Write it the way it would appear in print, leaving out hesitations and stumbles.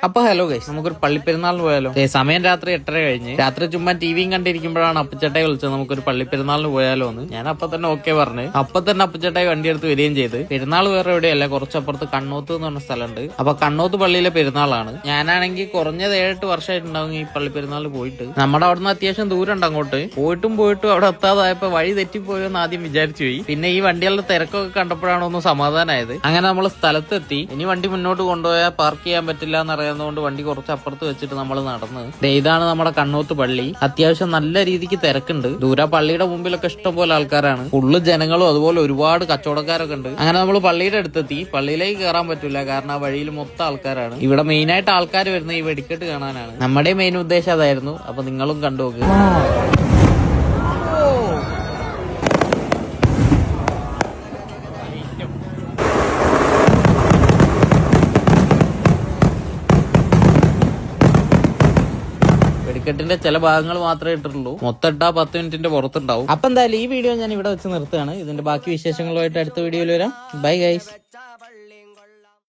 അപ്പൊ hello guys, നമുക്കൊരു പള്ളിപ്പെരുന്നാളിന് പോയാലോ? സമയം രാത്രി 8:30 കഴിഞ്ഞ്. രാത്രി ചുമ്മാ ടിവിയും കണ്ടിരിക്കുമ്പോഴാണ് അപ്പച്ചേട്ടായി വിളിച്ചത് നമുക്കൊരു പള്ളിപ്പെരുന്നാളിന് പോയാലോ എന്ന്. ഞാൻ അപ്പൊ തന്നെ ഓക്കെ പറഞ്ഞ്. അപ്പൊ തന്നെ അപ്പച്ചേട്ടായി വണ്ടി എടുത്ത് വരികയും ചെയ്ത്. പെരുന്നാൾ വേറെ എവിടെയല്ല, കുറച്ചപ്പുറത്ത് കണ്ണോത്ത് എന്ന് പറഞ്ഞ സ്ഥലമുണ്ട്. അപ്പൊ കണ്ണോത്ത് പള്ളിയിലെ പെരുന്നാളാണ്. ഞാനാണെങ്കിൽ കുറഞ്ഞത് 7-8 വർഷമായിട്ടുണ്ടാവും ഈ പള്ളിപ്പെരുന്നാളിൽ പോയിട്ട്. നമ്മുടെ അവിടുന്ന് അത്യാവശ്യം ദൂരം ഉണ്ട് അങ്ങോട്ട്. പോയിട്ടും അവിടെ എത്താതായപ്പോ വഴി തെറ്റിപ്പോയോ എന്ന് ആദ്യം വിചാരിച്ചു പോയി. പിന്നെ ഈ വണ്ടികളുടെ തിരക്കൊക്കെ കണ്ടപ്പോഴാണ് ഒന്ന് സമാധാനമായത്. അങ്ങനെ നമ്മൾ സ്ഥലത്തെത്തി. ഇനി വണ്ടി മുന്നോട്ട് കൊണ്ടുപോയാൽ പാർക്ക് ചെയ്യാൻ പറ്റില്ല എന്നറിയാവുന്നതുകൊണ്ട് വണ്ടി കുറച്ച് അപ്പുറത്ത് വെച്ചിട്ട് നമ്മൾ നടന്ന്. ഇതാണ് നമ്മുടെ കണ്ണോത്ത് പള്ളി. അത്യാവശ്യം നല്ല രീതിക്ക് തിരക്കുണ്ട്. ദൂരെ പള്ളിയുടെ മുമ്പിലൊക്കെ ഇഷ്ടംപോലെ ആൾക്കാരാണ്. ഫുള്ള് ജനങ്ങളും അതുപോലെ ഒരുപാട് കച്ചവടക്കാരൊക്കെ ഉണ്ട്. അങ്ങനെ നമ്മൾ പള്ളിയുടെ അടുത്തെത്തി. പള്ളിയിലേക്ക് കയറാൻ പറ്റില്ല, കാരണം ആ വഴിയിൽ മൊത്തം ആൾക്കാരാണ്. ഇവിടെ മെയിൻ ആയിട്ട് ആൾക്കാർ വരുന്നത് ഈ വെടിക്കെട്ട് കാണാനാണ്. നമ്മുടെ മെയിൻ ഉദ്ദേശം അതായിരുന്നു. അപ്പൊ നിങ്ങളും കണ്ടുനോക്ക്. വെടിക്കെട്ടിന്റെ ചില ഭാഗങ്ങൾ മാത്രമേ ഇട്ടിട്ടുള്ളൂ. മൊത്തം ഇട്ടാ 10 മിനിറ്റിന്റെ പുറത്തുണ്ടാവും. അപ്പൊ എന്തായാലും ഈ വീഡിയോ ഞാൻ ഇവിടെ വെച്ച് നിർത്തുകയാണ്. ഇതിന്റെ ബാക്കി വിശേഷങ്ങളുമായിട്ട് അടുത്ത വീഡിയോയിൽ വരാം. Bye guys.